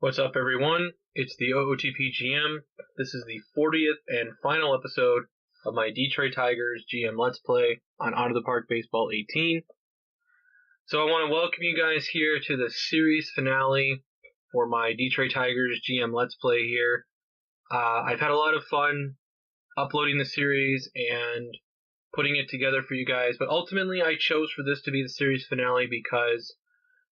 What's up, everyone? It's the OOTP GM. This is the 40th and final episode of my Detroit Tigers GM Let's Play on Out of the Park Baseball 18. So I want to welcome you guys here to the series finale for my Detroit Tigers GM Let's Play here. I've had a lot of fun uploading the series and putting it together for you guys, but ultimately I chose for this to be the series finale because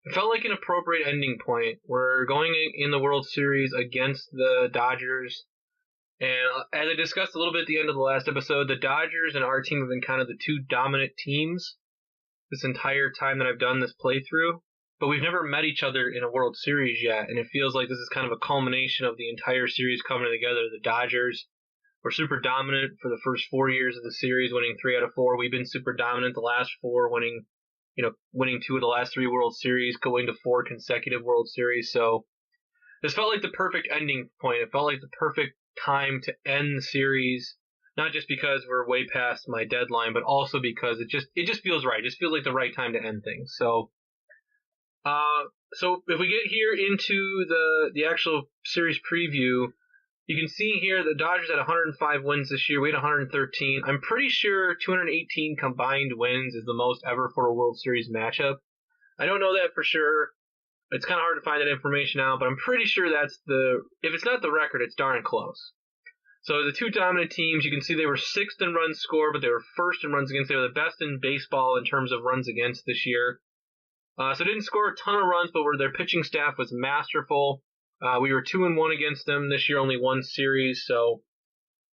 it felt like an appropriate ending point. We're going in the World Series against the Dodgers, and as I discussed a little bit at the end of the last episode, the Dodgers and our team have been kind of the two dominant teams this entire time that I've done this playthrough, but we've never met each other in a World Series yet, and it feels like this is kind of a culmination of the entire series coming together. The Dodgers were super dominant for the first 4 years of the series, winning 3 out of 4. We've been super dominant the last 4, winning 2 of the last 3 World Series, going to 4 consecutive World Series. So this felt like the perfect ending point. It felt like the perfect time to end the series, not just because we're way past my deadline, but also because it just feels right. It just feels like the right time to end things. So if we get here into the actual series preview, you can see here the Dodgers had 105 wins this year. We had 113. I'm pretty sure 218 combined wins is the most ever for a World Series matchup. I don't know that for sure. It's kind of hard to find that information out, but I'm pretty sure that's if it's not the record, it's darn close. So the two dominant teams, you can see they were 6th in runs scored, but they were 1st in runs against. They were the best in baseball in terms of runs against this year. So didn't score a ton of runs, but their pitching staff was masterful. We were 2-1 against them this year, only 1 series. So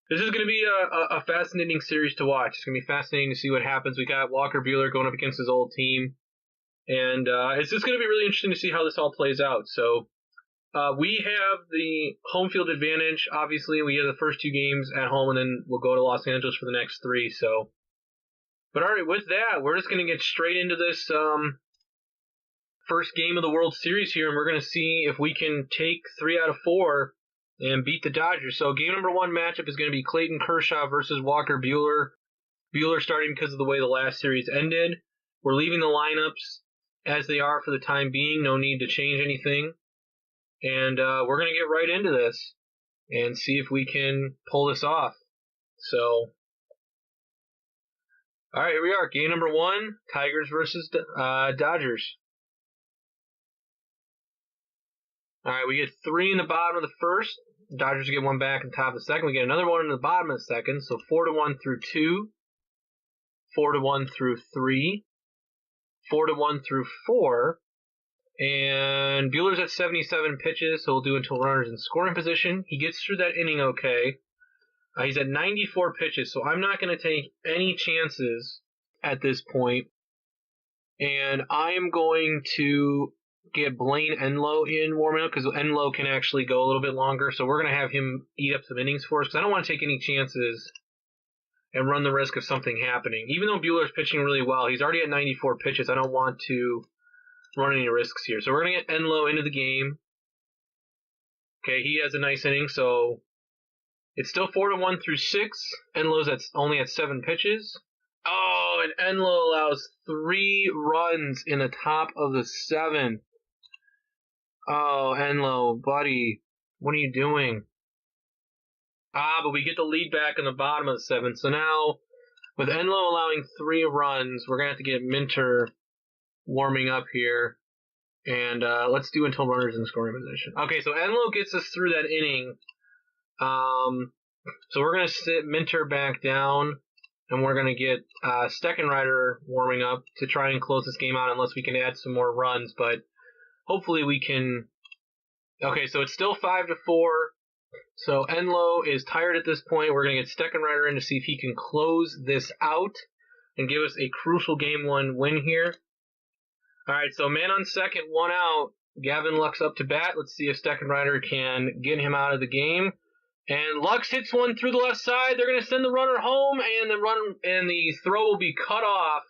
this is going to be a fascinating series to watch. It's going to be fascinating to see what happens. We got Walker Buehler going up against his old team. And it's just going to be really interesting to see how this all plays out. So we have the home field advantage. Obviously, we have the first 2 games at home, and then we'll go to Los Angeles for the next 3. So, but all right, with that, we're just going to get straight into this first game of the World Series here, and we're going to see if we can take 3 out of 4 and beat the Dodgers. So game number 1 matchup is going to be Clayton Kershaw versus Walker Buehler. Buehler starting because of the way the last series ended. We're leaving the lineups as they are for the time being. No need to change anything. And we're going to get right into this and see if we can pull this off. So, all right, here we are. Game number 1, Tigers versus Dodgers. All right, we get 3 in the bottom of the first. Dodgers get 1 back in the top of the second. We get another 1 in the bottom of the second. So 4-1 through 2, 4-1 through 3, 4-1 through 4. And Buehler's at 77 pitches, so we'll do until runners in scoring position. He gets through that inning okay. He's at 94 pitches, so I'm not going to take any chances at this point. And I am going to get Blaine Enlow in warming up because Enlow can actually go a little bit longer. So we're going to have him eat up some innings for us because I don't want to take any chances and run the risk of something happening. Even though Buehler's pitching really well, he's already at 94 pitches. I don't want to run any risks here. So we're going to get Enlow into the game. Okay, he has a nice inning. So it's still 4-1 through 6. Enlow's only at 7 pitches. Oh, and Enlow allows 3 runs in the top of the 7th. Oh, Enlow, buddy, what are you doing? But we get the lead back in the bottom of the 7th. So now, with Enlow allowing 3 runs, we're going to have to get Minter warming up here. And let's do until runners in scoring position. Okay, so Enlow gets us through that inning. So we're going to sit Minter back down, and we're going to get Steckenrider warming up to try and close this game out unless we can add some more runs. But hopefully we can. Okay, so it's still 5-4. So Enlow is tired at this point. We're going to get Steckenrider in to see if he can close this out and give us a crucial Game 1 win here. All right, so man on second, 1 out. Gavin Lux up to bat. Let's see if Steckenrider can get him out of the game. And Lux hits one through the left side. They're going to send the runner home, and the throw will be cut off.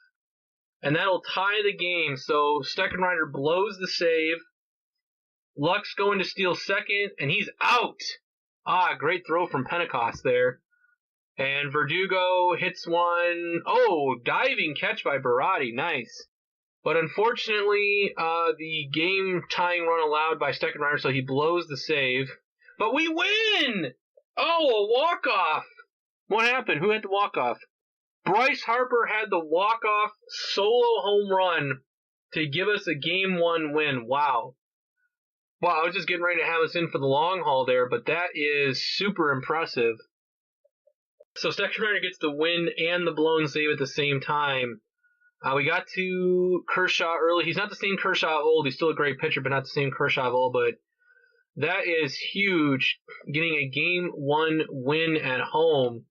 And that'll tie the game. So Steckenrider blows the save. Lux going to steal second, and he's out. Great throw from Pentecost there. And Verdugo hits one. Oh, diving catch by Barati. Nice. But unfortunately, the game-tying run allowed by Steckenrider, so he blows the save. But we win! Oh, a walk-off! What happened? Who had the walk-off? Bryce Harper had the walk-off solo home run to give us a Game 1 win. Wow. Wow, I was just getting ready to have us in for the long haul there, but that is super impressive. So Steckenrider gets the win and the blown save at the same time. We got to Kershaw early. He's not the same Kershaw of old. He's still a great pitcher, but not the same Kershaw of old. But that is huge, getting a Game 1 win at home.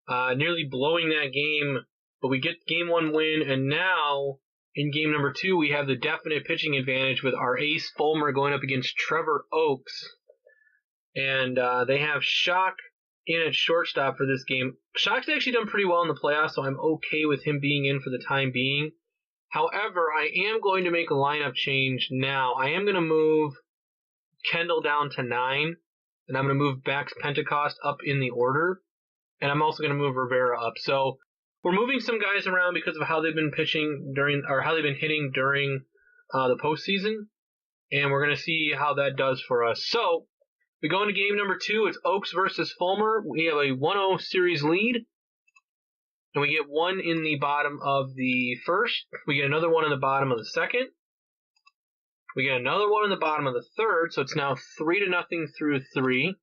Nearly blowing that game, but we get Game 1 win, and now in Game number 2, we have the definite pitching advantage with our ace Fulmer going up against Trevor Oaks. And they have Schock in at shortstop for this game. Schock's actually done pretty well in the playoffs, so I'm okay with him being in for the time being. However, I am going to make a lineup change now. I am going to move Kendall down to 9, and I'm going to move Bax Pentecost up in the order. And I'm also going to move Rivera up. So we're moving some guys around because of how they've been pitching how they've been hitting during the postseason. And we're going to see how that does for us. So we go into game number 2. It's Oaks versus Fulmer. We have a 1-0 series lead. And we get 1 in the bottom of the first. We get another 1 in the bottom of the second. We get another 1 in the bottom of the third. So it's now 3-0 through 3.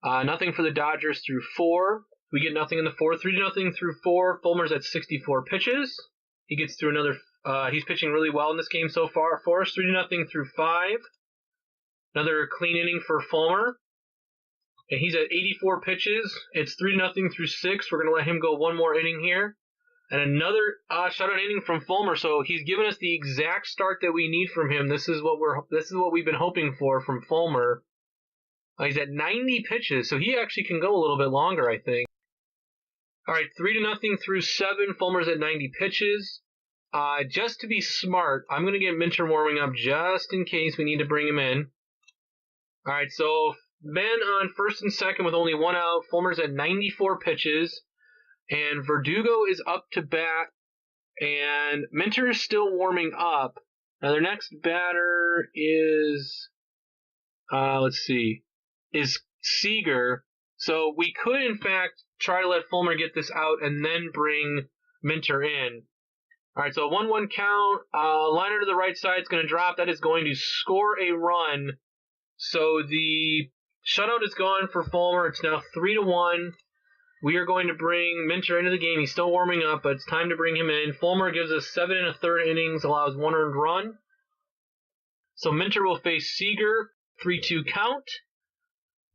Nothing for the Dodgers through 4. We get nothing in the 4th. 3-0 through 4. Fulmer's at 64 pitches. He gets through another. He's pitching really well in this game so far for us. 3-0 through 5. Another clean inning for Fulmer. And he's at 84 pitches. It's 3-0 through 6. We're going to let him go one more inning here. And another shutout inning from Fulmer. So he's given us the exact start that we need from him. This is what we've been hoping for from Fulmer. He's at 90 pitches, so he actually can go a little bit longer, I think. All right, 3-0 through 7. Fulmer's at 90 pitches. Just to be smart, I'm going to get Minter warming up just in case we need to bring him in. All right, so men on first and second with only 1 out. Fulmer's at 94 pitches, and Verdugo is up to bat, and Minter is still warming up. Now their next batter is, is Seager. So we could, in fact, try to let Fulmer get this out and then bring Minter in. All right, so 1-1 count. Liner to the right side is going to drop. That is going to score a run. So the shutout is gone for Fulmer. It's now 3-1. We are going to bring Minter into the game. He's still warming up, but it's time to bring him in. Fulmer gives us 7 1/3 innings, allows 1 earned run. So Minter will face Seager. 3-2 count.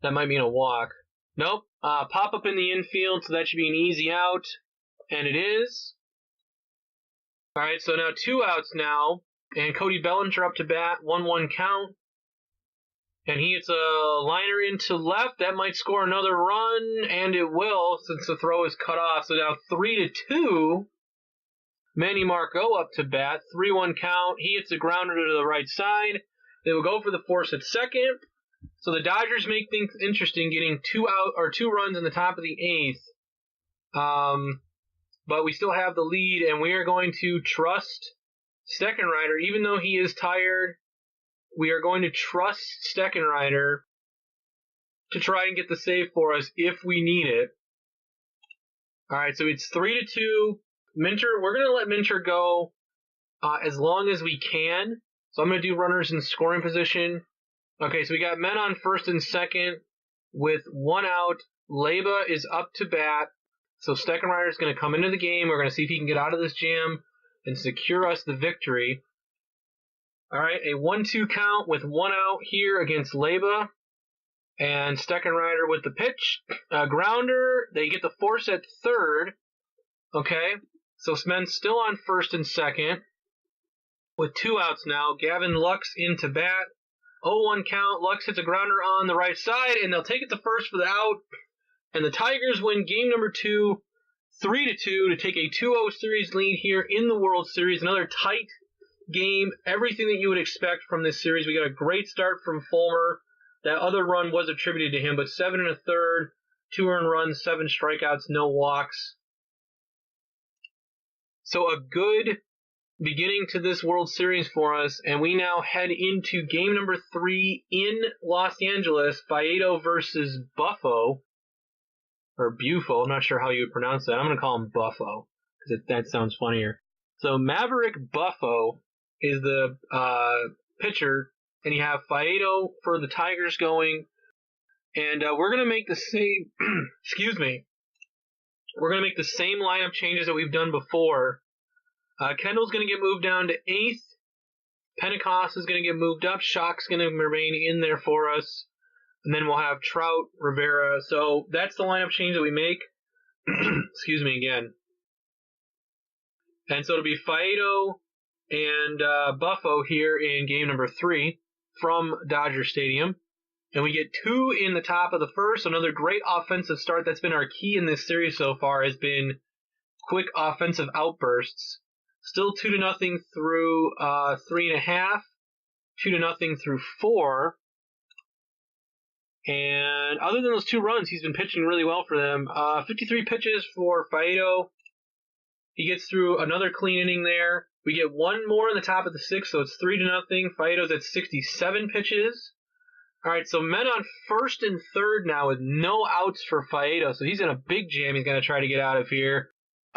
That might mean a walk. Nope. Pop up in the infield, so that should be an easy out. And it is. All right, so now 2 outs now. And Cody Bellinger up to bat. 1-1 count. And he hits a liner into left. That might score another run, and it will, since the throw is cut off. So now 3-2. Manny Marco up to bat. 3-1 count. He hits a grounder to the right side. They will go for the force at second. So the Dodgers make things interesting, getting 2 runs in the top of the 8th. But we still have the lead, and we are going to trust Steckenrider, even though he is tired. We are going to trust Steckenrider to try and get the save for us if we need it. All right, so it's 3-2. Minter, we're going to let Minter go as long as we can. So I'm going to do runners in scoring position. Okay, so we got men on first and second with 1 out. Leyba is up to bat. So Steckenrider is going to come into the game. We're going to see if he can get out of this jam and secure us the victory. All right, a 1-2 count with 1 out here against Leyba. And Steckenrider with the pitch. Grounder, they get the force at third. Okay, so men's still on first and second with 2 outs now. Gavin Lux into bat. 0-1 count. Lux hits a grounder on the right side, and they'll take it to first for the out. And the Tigers win game number 2, 3-2, to take a 2-0 series lead here in the World Series. Another tight game. Everything that you would expect from this series. We got a great start from Fulmer. That other run was attributed to him, but 7 1/3, 2 earned runs, 7 strikeouts, no walks. So a good beginning to this World Series for us, and we now head into game number 3 in Los Angeles, Faedo versus Buffo, or Bufo, I'm not sure how you would pronounce that. I'm going to call him Buffo, because that sounds funnier. So Maverick Buffo is the pitcher, and you have Faedo for the Tigers going, and we're going to make the same, excuse me, we're going to make the same lineup changes that we've done before. Kendall's going to get moved down to 8th. Pentecost is going to get moved up. Shock's going to remain in there for us. And then we'll have Trout, Rivera. So that's the lineup change that we make. Excuse me again. And so it'll be Faedo and Buffo here in game number 3 from Dodger Stadium. And we get 2 in the top of the first. Another great offensive start. That's been our key in this series so far, has been quick offensive outbursts. Still 2-0 through 3.5, 2-0 through 4. And other than those 2 runs, he's been pitching really well for them. 53 pitches for Faedo. He gets through another clean inning there. We get 1 more in the top of the 6th, so it's 3-0. Faedo's at 67 pitches. All right, so men on first and third now with no outs for Faedo. So he's in a big jam. He's going to try to get out of here.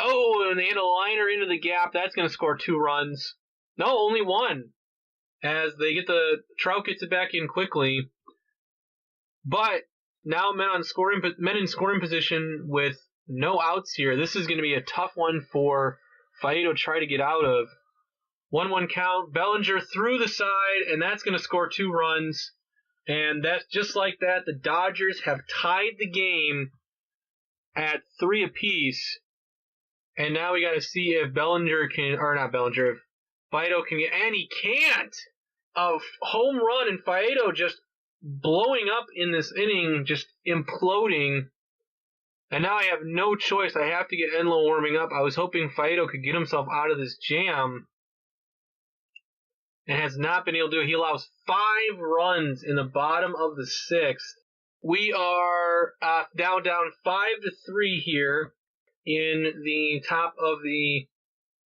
Oh, and they hit a liner into the gap. That's going to score 2 runs. No, only 1. As they get Trout gets it back in quickly. But now men in scoring position with no outs here. This is going to be a tough one for Faedo to try to get out of. 1-1 count. Bellinger through the side, and that's going to score 2 runs. And that's just like that. The Dodgers have tied the game at 3 apiece. And now we got to see if Bellinger can, or not Bellinger, if Faedo can get, and he can't! A home run, and Faedo just blowing up in this inning, just imploding. And now I have no choice. I have to get Enlow warming up. I was hoping Faedo could get himself out of this jam, and has not been able to do it. He allows 5 runs in the bottom of the 6th. We are now down 5-3 here in the top of the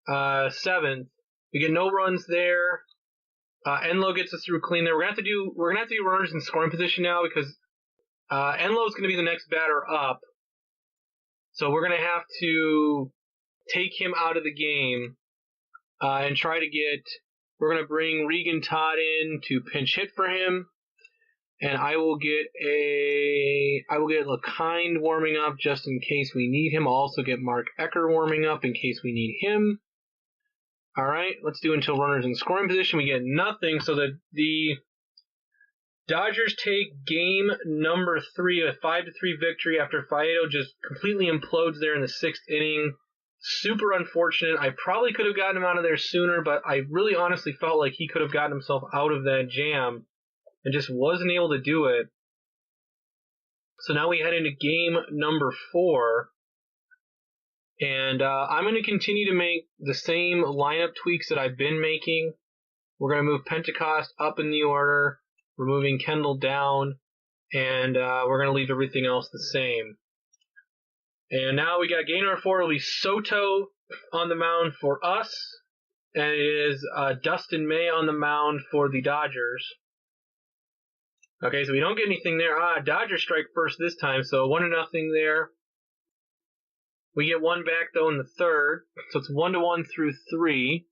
7th. We get no runs there. Enlow gets us through clean there. We're gonna have to do runners in scoring position now because Enlow is gonna be the next batter up. So we're gonna have to take him out of the game and try to get. We're gonna bring Regan Todd in to pinch hit for him, and I will get LeKind warming up just in case we need him. I'll also get Mark Ecker warming up in case we need him. All right, let's do until runners in scoring position. We get nothing, so that the Dodgers take game number 3, a 5-3 victory after Faedo just completely implodes there in the 6th inning. Super unfortunate. I probably could have gotten him out of there sooner, but I really honestly felt like he could have gotten himself out of that jam and just wasn't able to do it. So now we head into game number 4. And I'm going to continue to make the same lineup tweaks that I've been making. We're going to move Pentecost up in the order. We're moving Kendall down. And we're going to leave everything else the same. And now we got game number 4. It'll be Soto on the mound for us. And it is Dustin May on the mound for the Dodgers. Okay, so we don't get anything there. Dodgers strike first this time, so 1-0 there. We get 1 back, though, in the 3rd. So it's 1-1 through 3.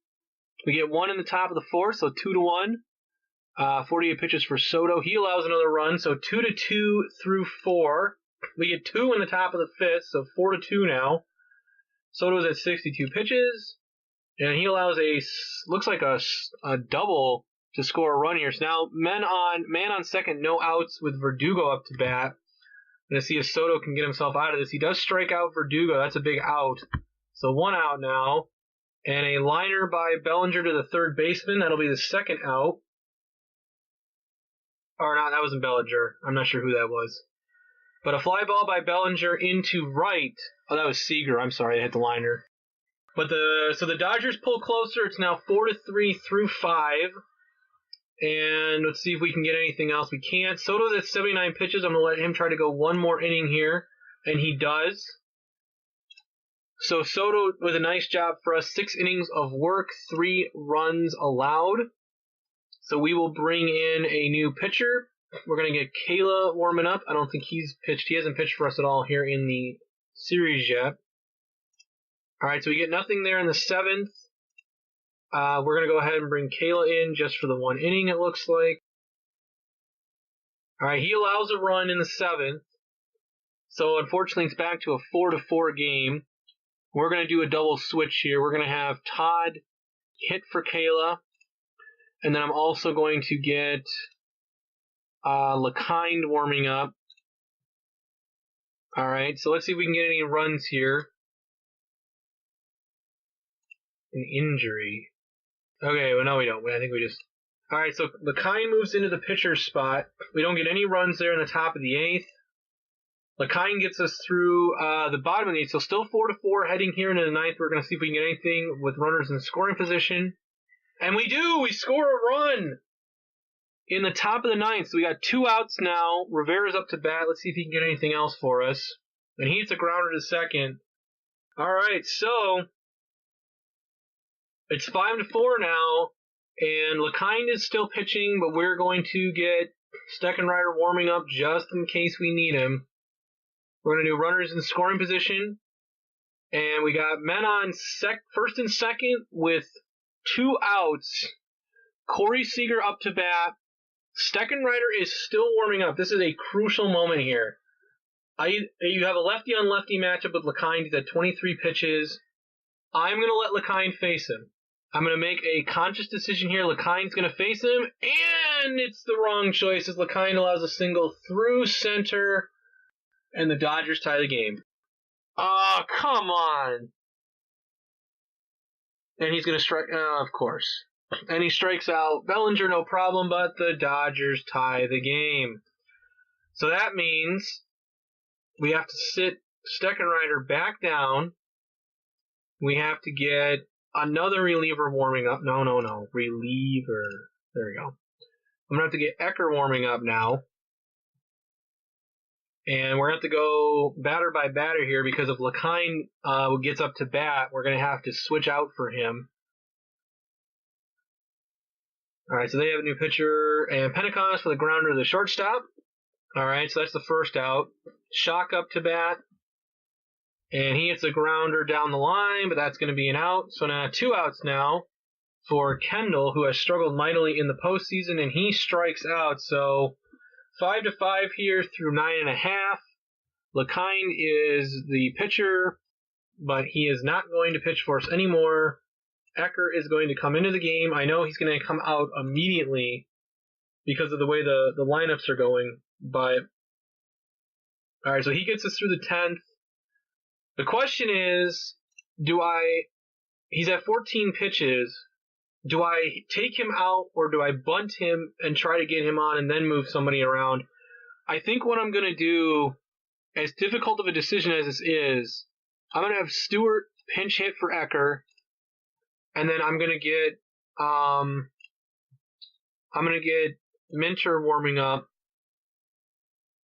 We get 1 in the top of the 4th, so 2-1. 48 pitches for Soto. He allows another run, so 2-2 through 4. We get 2 in the top of the 5th, so 4-2 now. Soto's at 62 pitches, and he allows looks like a double to score a run here. So now man on second, no outs with Verdugo up to bat. I'm going to see if Soto can get himself out of this. He does strike out Verdugo. That's a big out. So 1 out now, and a liner by Bellinger to the 3rd baseman. That'll be the 2nd out. Or not, that wasn't Bellinger. I'm not sure who that was. But a fly ball by Bellinger into right. Oh, that was Seager. I'm sorry, I hit the liner. But so the Dodgers pull closer. It's now 4-3 through 5. And let's see if we can get anything else. We can't. Soto's at 79 pitches. I'm going to let him try to go 1 more inning here. And he does. So Soto with a nice job for us. 6 innings of work, 3 runs allowed. So we will bring in a new pitcher. We're going to get Kayla warming up. I don't think he's pitched. He hasn't pitched for us at all here in the series yet. All right, so we get nothing there in the 7th. We're going to go ahead and bring Kayla in just for the 1 inning, it looks like. All right, he allows a run in the 7th. So unfortunately, it's back to a 4-4 game. We're going to do a double switch here. We're going to have Todd hit for Kayla. And then I'm also going to get LeKind warming up. All right, so let's see if we can get any runs here. An injury. Okay, well, no, we don't. I think we just... All right, so LeKind moves into the pitcher's spot. We don't get any runs there in the top of the 8th. LeKind gets us through the bottom of the 8th, so still 4-4 heading here into the 9th. We're going to see if we can get anything with runners in scoring position. And we do! We score a run in the top of the 9th. So we got 2 outs now. Rivera's up to bat. Let's see if he can get anything else for us. And he hits a grounder to second. All right, so it's 5-4 now. And LeKind is still pitching, but we're going to get Steckenrider warming up just in case we need him. We're going to do runners in scoring position. And we got men on first and second with 2 outs. Corey Seager up to bat. Steckenrider is still warming up. This is a crucial moment here. You have a lefty-on-lefty matchup with LeKind. He's at 23 pitches. I'm going to let LeKind face him. I'm going to make a conscious decision here. LeKind's going to face him, and it's the wrong choice as LeKind allows a single through center, and the Dodgers tie the game. Oh, come on. And he's going to strike, of course. And he strikes out Bellinger, no problem, but the Dodgers tie the game. So that means we have to sit Steckenrider back down. We have to get another reliever warming up. No. Reliever. There we go. I'm going to have to get Ecker warming up now. And we're going to have to go batter by batter here because if LeKind gets up to bat, we're going to have to switch out for him. All right, so they have a new pitcher, and Pentecost for the grounder to the shortstop. All right, so that's the first out. Shock up to bat, and he hits a grounder down the line, but that's going to be an out. So now 2 outs now for Kendall, who has struggled mightily in the postseason, and he strikes out. So 5-5 here through 9.5. LeKind is the pitcher, but he is not going to pitch for us anymore. Ecker is going to come into the game. I know he's going to come out immediately because of the way the lineups are going. But, all right, so he gets us through the 10th. The question is, he's at 14 pitches. Do I take him out or do I bunt him and try to get him on and then move somebody around? I think what I'm going to do, as difficult of a decision as this is, I'm going to have Stewart pinch hit for Ecker. And then I'm gonna get Minter warming up,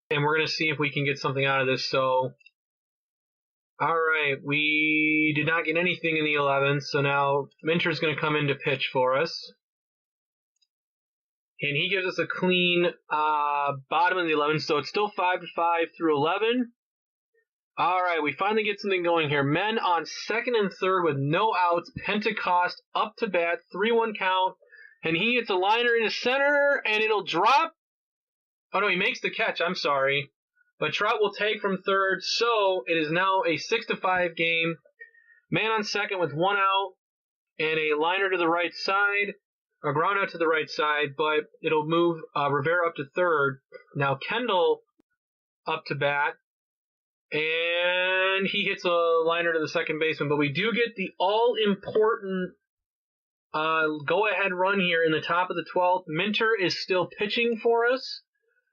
and we're gonna see if we can get something out of this. So, all right, we did not get anything in the 11th, so now Minter's gonna come in to pitch for us, and he gives us a clean bottom of the 11th. So it's still 5-5 through 11. All right, we finally get something going here. Men on second and third with no outs. Pentecost up to bat, 3-1 count, and he hits a liner into center, and it'll drop. Oh, no, he makes the catch. I'm sorry. But Trout will take from third, so it is now a 6-5 game. Man on second with 1 out, and a liner to the right side, a ground out to the right side, but it'll move Rivera up to third. Now Kendall up to bat. And he hits a liner to the second baseman. But we do get the all-important go-ahead run here in the top of the 12th. Minter is still pitching for us.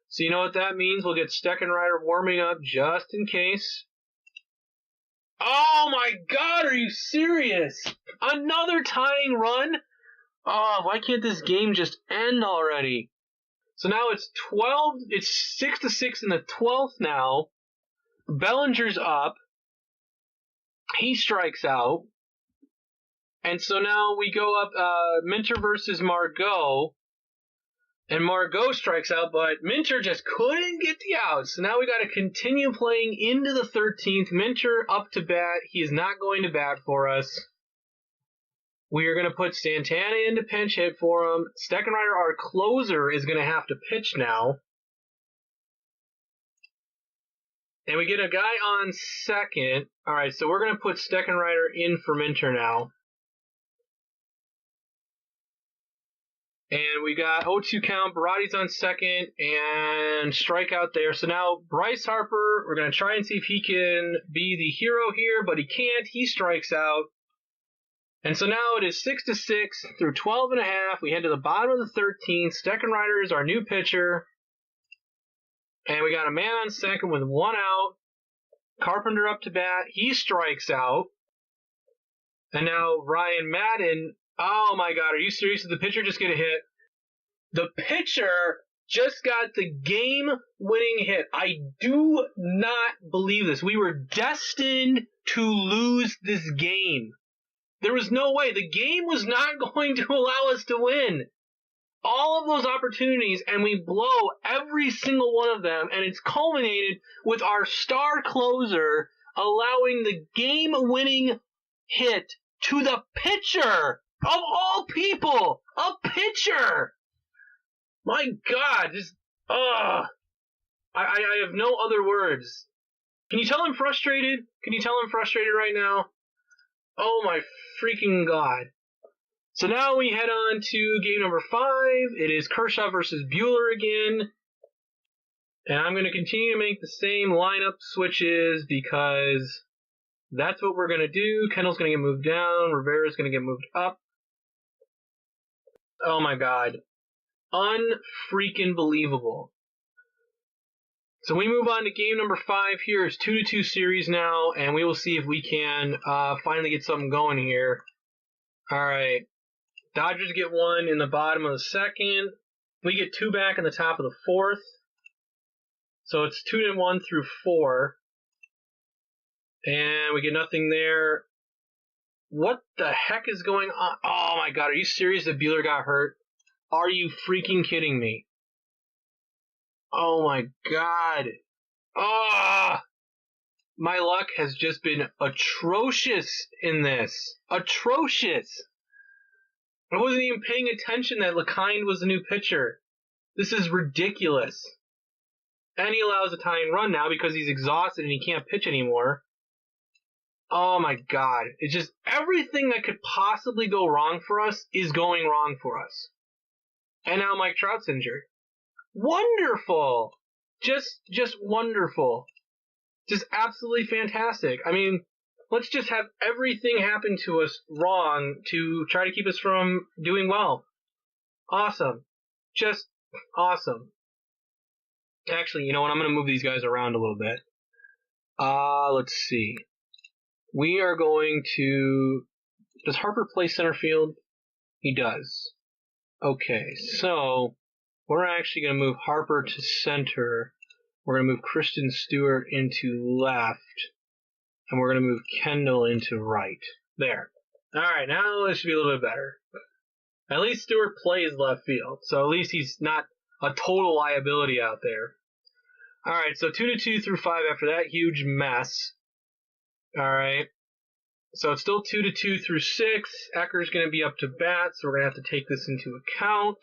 So you know what that means? We'll get Steckenrider warming up just in case. Oh, my God, are you serious? Another tying run? Oh, why can't this game just end already? So now it's 6-6 in the 12th now. Bellinger's up. He strikes out. And so now we go up Minter versus Margot. And Margot strikes out, but Minter just couldn't get the out. So now we got to continue playing into the 13th. Minter up to bat. He is not going to bat for us. We are going to put Santana into pinch hit for him. Steckenrider, our closer, is going to have to pitch now. And we get a guy on second. All right, so we're going to put Steckenrider in for Minter now. And we got 0-2 count. Baratti's on second and strikeout there. So now Bryce Harper, we're going to try and see if he can be the hero here, but he can't. He strikes out. And so now it is 6-6 through 12 and a half. We head to the bottom of the 13th. Steckenrider is our new pitcher. And we got a man on second with one out. Carpenter up to bat. He strikes out. And now Ryan Madden. Oh my God, are you serious? Did the pitcher just get a hit? The pitcher just got the game-winning hit. I do not believe this. We were destined to lose this game. There was no way. The game was not going to allow us to win. All of those opportunities, and we blow every single one of them, and it's culminated with our star closer allowing the game-winning hit to the pitcher. Of all people, a pitcher! My God, just, I have no other words. Can you tell I'm frustrated? Can you tell I'm frustrated right now? Oh my freaking God. So now we head on to game number 5. It is Kershaw versus Buehler again. And I'm going to continue to make the same lineup switches because that's what we're going to do. Kendall's going to get moved down. Rivera's going to get moved up. Oh my God. Unfreaking believable. So we move on to game number 5 here. It's 2-2 series now, and we will see if we can finally get something going here. Alright. Dodgers get 1 in the bottom of the 2nd. We get 2 back in the top of the 4th. So it's 2-1 through 4. And we get nothing there. What the heck is going on? Oh my God, are you serious that Buehler got hurt? Are you freaking kidding me? Oh my God. Ah! My luck has just been atrocious in this. Atrocious. I wasn't even paying attention that LeKind was the new pitcher. This is ridiculous. And he allows a tying run now because he's exhausted and he can't pitch anymore. Oh my God. It's just everything that could possibly go wrong for us is going wrong for us. And now Mike Trout's injured. Wonderful. Just wonderful. Just absolutely fantastic. I mean, let's just have everything happen to us wrong to try to keep us from doing well. Awesome. Just awesome. Actually, you know what? I'm going to move these guys around a little bit. Let's see. We are going to... Does Harper play center field? He does. Okay, so we're actually going to move Harper to center. We're going to move Kristen Stewart into left. And we're going to move Kendall into right. There. Alright, now this should be a little bit better. At least Stewart plays left field, so at least he's not a total liability out there. Alright, so 2-2 through 5 after that huge mess. Alright. So it's still 2-2 through 6. Ecker's going to be up to bat, so we're going to have to take this into account.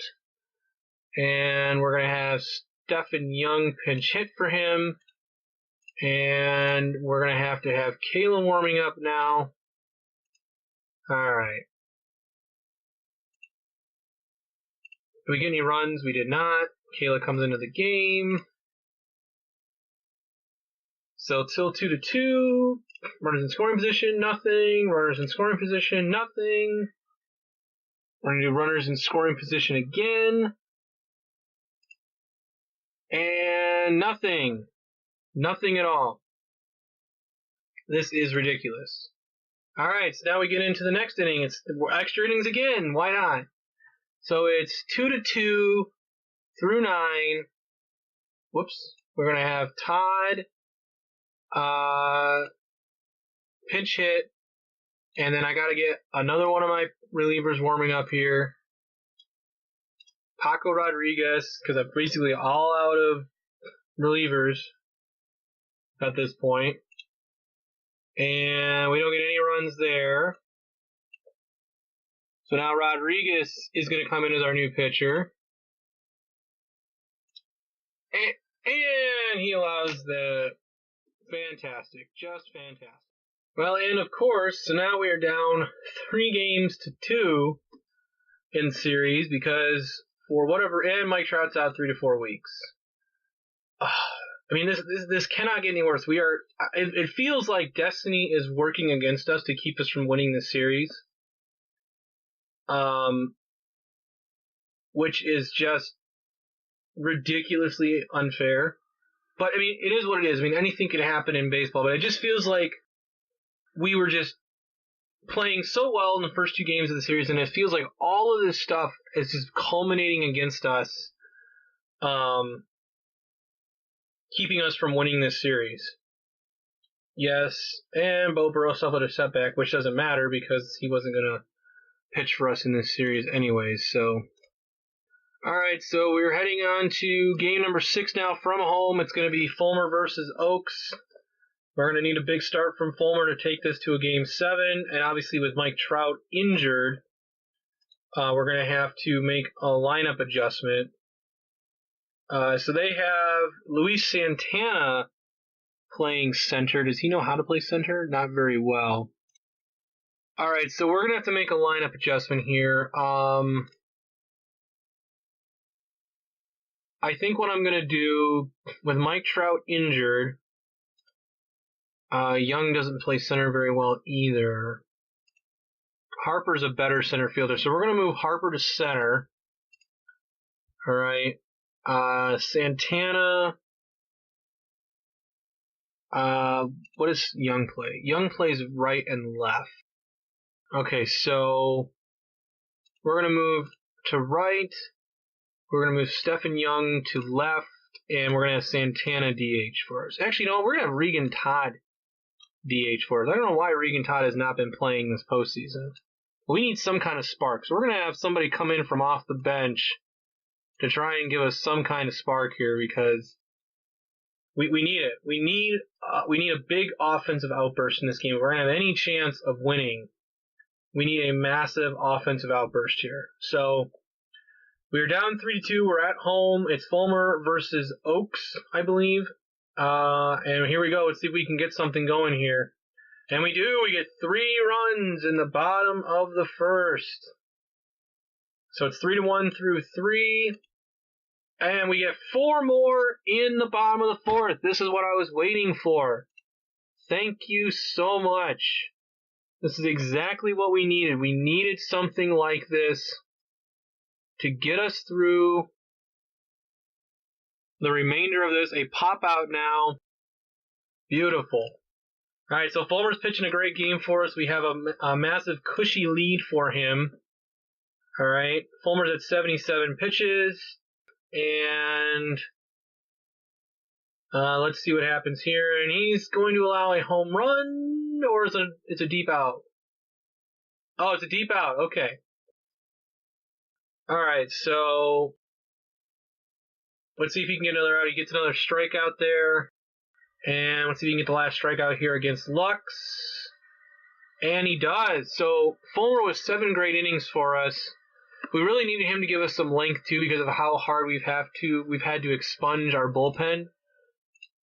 And we're going to have Stephen Young pinch hit for him. And we're going to have Kayla warming up now. Alright. Did we get any runs? We did not. Kayla comes into the game. So till 2-2. Runners in scoring position, nothing. Runners in scoring position, nothing. We're going to do runners in scoring position again. And nothing. Nothing at all. This is ridiculous. Alright, so now we get into the next inning. It's extra innings again. Why not? So it's 2-2 through 9. Whoops. We're going to have Todd pinch hit, and then I got to get another one of my relievers warming up here. Paco Rodriguez, because I'm basically all out of relievers at this point. And we don't get any runs there. So now Rodriguez is going to come in as our new pitcher. And he allows the fantastic, just fantastic. Well, and of course, so now we are down 3-2 in the series because for whatever, and Mike Trout's out 3 to 4 weeks. I mean, this cannot get any worse. It feels like destiny is working against us to keep us from winning this series. Which is just ridiculously unfair. But, I mean, it is what it is. I mean, anything can happen in baseball, but it just feels like we were just playing so well in the first 2 games of the series, and it feels like all of this stuff is just culminating against us, keeping us from winning this series. Yes, and Bo Burrow suffered a setback, which doesn't matter because he wasn't going to pitch for us in this series anyways, so... Alright, so we're heading on to game number 6 now from home. It's going to be Fulmer versus Oaks. We're going to need a big start from Fulmer to take this to a game 7, and obviously with Mike Trout injured, we're going to have to make a lineup adjustment. So they have Luis Santana playing center. Does he know how to play center? Not very well. Alright, so we're going to have to make a lineup adjustment here. I think what I'm going to do, with Mike Trout injured, Young doesn't play center very well either. Harper's a better center fielder, so we're going to move Harper to center. Alright. Santana. What does Young play? Young plays right and left. Okay, so we're going to move to right. We're going to move Stephen Young to left, and we're going to have Santana DH for us. Actually, no, we're going to have Regan Todd DH for us. I don't know why Regan Todd has not been playing this postseason. We need some kind of spark. So we're going to have somebody come in from off the bench to try and give us some kind of spark here because we need it. We need a big offensive outburst in this game. If we're going to have any chance of winning, we need a massive offensive outburst here. So... we're down 3-2. We're at home. It's Fulmer versus Oaks, I believe. And here we go. Let's see if we can get something going here. And we do. We get 3 runs in the bottom of the first. So it's 3-1 through 3. And we get 4 more in the bottom of the fourth. This is what I was waiting for. Thank you so much. This is exactly what we needed. We needed something like this to get us through the remainder of this. A pop out now. Beautiful. Alright, so Fulmer's pitching a great game for us. We have a massive cushy lead for him. Alright, Fulmer's at 77 pitches. And let's see what happens here. And he's going to allow a home run, or it's a deep out. Oh, it's a deep out. Okay. Alright, so let's see if he can get another out. He gets another strikeout there. And let's see if he can get the last strikeout here against Lux. And he does. So Fulmer was 7 great innings for us. We really needed him to give us some length too because of how hard we've had to expunge our bullpen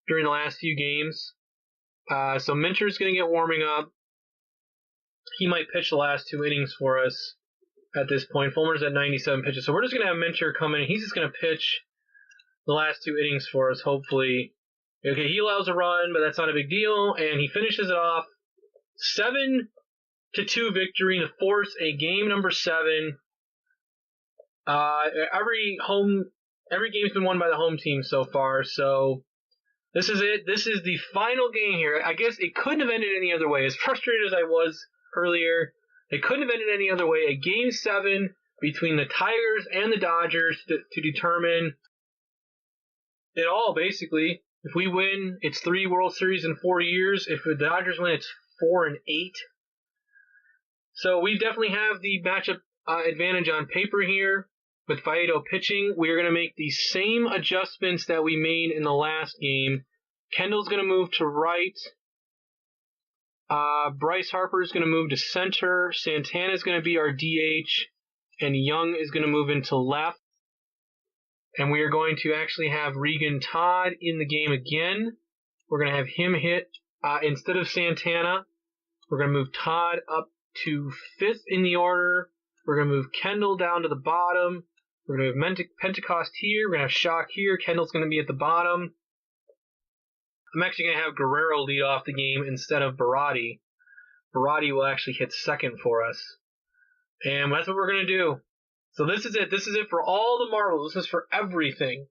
during the last few games. So Minter's going to get warming up. He might pitch the last 2 innings for us. At this point, Fulmer's at 97 pitches, so we're just going to have Minter come in. He's just going to pitch the last 2 innings for us, hopefully. Okay, he allows a run, but that's not a big deal, and he finishes it off. 7-2 victory to force a game number 7. Every game's been won by the home team so far, so this is it. This is the final game here. I guess it couldn't have ended any other way. As frustrated as I was earlier, it couldn't have ended any other way. A game 7 between the Tigers and the Dodgers to determine it all, basically. If we win, it's 3 World Series in 4 years. If the Dodgers win, it's 4-8. So we definitely have the matchup advantage on paper here with Faedo pitching. We are going to make the same adjustments that we made in the last game. Kendall's going to move to right. Bryce Harper is going to move to center. Santana is going to be our DH. And Young is going to move into left. And we are going to actually have Regan Todd in the game again. We're going to have him hit instead of Santana. We're going to move Todd up to 5th in the order. We're going to move Kendall down to the bottom. We're going to have Pentecost here. We're going to have Shock here. Kendall's going to be at the bottom. I'm actually going to have Guerrero lead off the game instead of Barati. Barati will actually hit second for us. And that's what we're going to do. So this is it. This is it for all the marbles. This is for everything.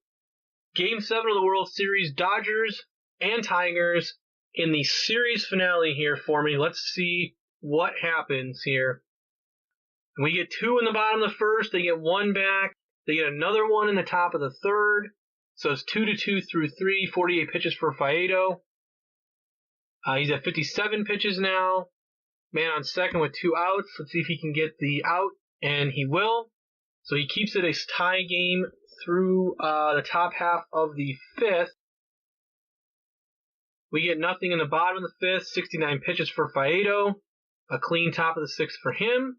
Game 7 of the World Series, Dodgers and Tigers in the series finale here for me. Let's see what happens here. We get 2 in the bottom of the first. They get 1 back. They get another 1 in the top of the third. So it's 2-2 through 3. 48 pitches for Faedo. He's at 57 pitches now. Man on second with 2 outs. Let's see if he can get the out, and he will. So he keeps it a tie game through the top half of the 5th. We get nothing in the bottom of the 5th. 69 pitches for Faedo. A clean top of the 6th for him.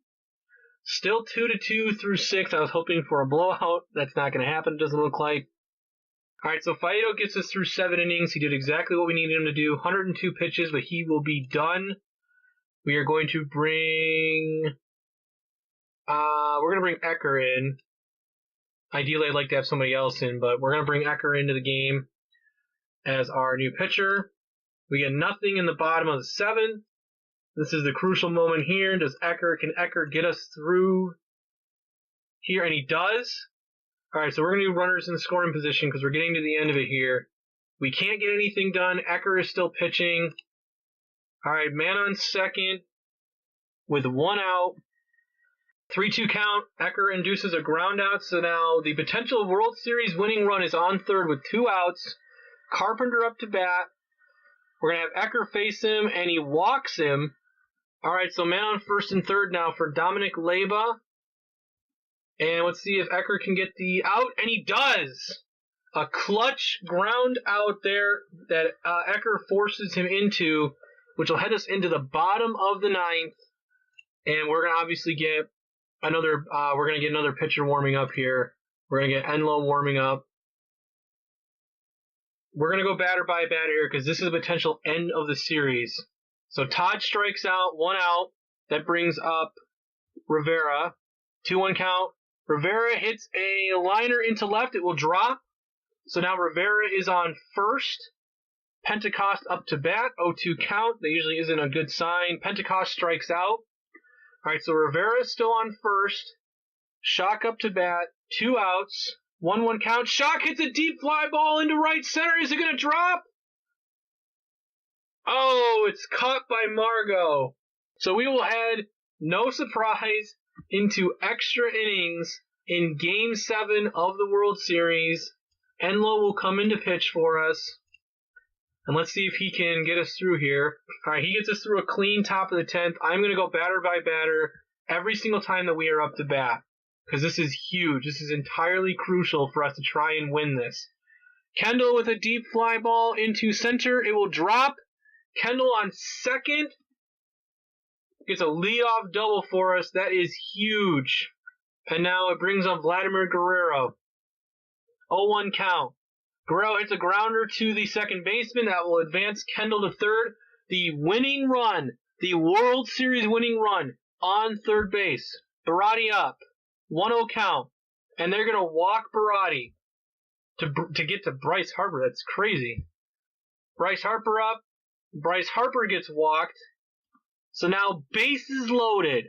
Still 2-2 through 6. I was hoping for a blowout. That's not going to happen, it doesn't look like. Alright, so Faedo gets us through 7 innings. He did exactly what we needed him to do. 102 pitches, but he will be done. We are going to bring... we're going to bring Ecker in. Ideally, I'd like to have somebody else in, but we're going to bring Ecker into the game as our new pitcher. We get nothing in the bottom of the 7th. This is the crucial moment here. Can Ecker get us through here? And he does. Alright, so we're going to do runners in scoring position because we're getting to the end of it here. We can't get anything done. Ecker is still pitching. Alright, man on second with 1 out. 3-2 count. Ecker induces a ground out. So now the potential World Series winning run is on third with 2 outs. Carpenter up to bat. We're going to have Ecker face him, and he walks him. Alright, so man on first and third now for Dominic Leyba. And let's see if Ecker can get the out, and he does! A clutch ground out there that Ecker forces him into, which will head us into the bottom of the 9th. And we're going to obviously get another pitcher warming up here. We're going to get Enlow warming up. We're going to go batter by batter here because this is a potential end of the series. So Todd strikes out, 1 out. That brings up Rivera. 2-1 count. Rivera hits a liner into left. It will drop. So now Rivera is on first. Pentecost up to bat. 0-2 count. That usually isn't a good sign. Pentecost strikes out. Alright, so Rivera is still on first. Shock up to bat. 2 outs. 1-1 count. Shock hits a deep fly ball into right center. Is it going to drop? Oh, it's caught by Margot. So we will head, no surprise, into extra innings in Game 7 of the World Series. Enlow will come in to pitch for us. And let's see if he can get us through here. Alright, he gets us through a clean top of the 10th. I'm going to go batter by batter every single time that we are up to bat. Because this is huge. This is entirely crucial for us to try and win this. Kendall with a deep fly ball into center. It will drop. Kendall on second. Gets a leadoff double for us. That is huge. And now it brings on Vladimir Guerrero. 0-1 count. Guerrero hits a grounder to the second baseman. That will advance Kendall to third. The winning run. The World Series winning run on third base. Barati up. 1-0 count. And they're going to walk Barati to get to Bryce Harper. That's crazy. Bryce Harper up. Bryce Harper gets walked. So now bases loaded.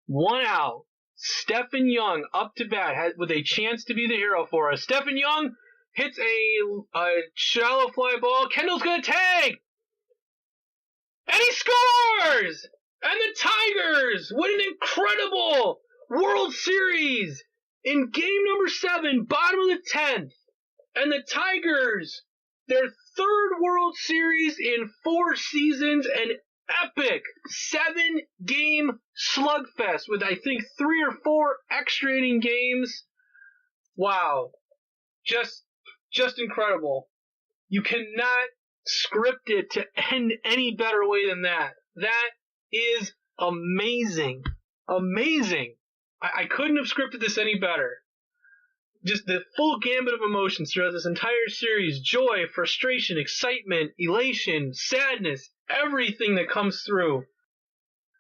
1 out. Stephen Young up to bat with a chance to be the hero for us. Stephen Young hits a shallow fly ball. Kendall's going to tag. And he scores! And the Tigers win an incredible World Series in game number 7, bottom of the 10th. And the Tigers, their 3rd World Series in 4 seasons, and epic 7-game slugfest with, I think, 3 or 4 extra inning games. Wow. Just incredible. You cannot script it to end any better way than that. That is amazing. Amazing. I couldn't have scripted this any better. Just the full gambit of emotions throughout this entire series. Joy, frustration, excitement, elation, sadness, everything that comes through.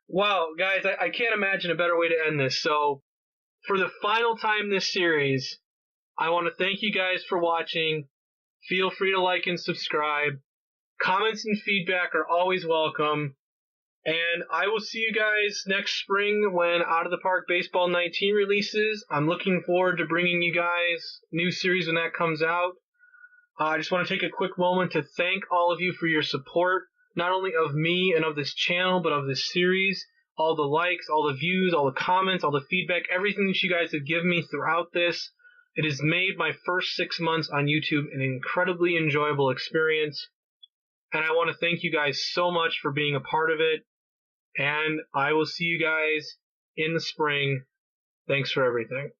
Wow, guys, I can't imagine a better way to end this. So, for the final time this series, I want to thank you guys for watching. Feel free to like and subscribe. Comments and feedback are always welcome. And I will see you guys next spring when Out of the Park Baseball 19 releases. I'm looking forward to bringing you guys new series when that comes out. I just want to take a quick moment to thank all of you for your support, not only of me and of this channel, but of this series. All the likes, all the views, all the comments, all the feedback, everything that you guys have given me throughout this. It has made my first 6 months on YouTube an incredibly enjoyable experience. And I want to thank you guys so much for being a part of it. And I will see you guys in the spring. Thanks for everything.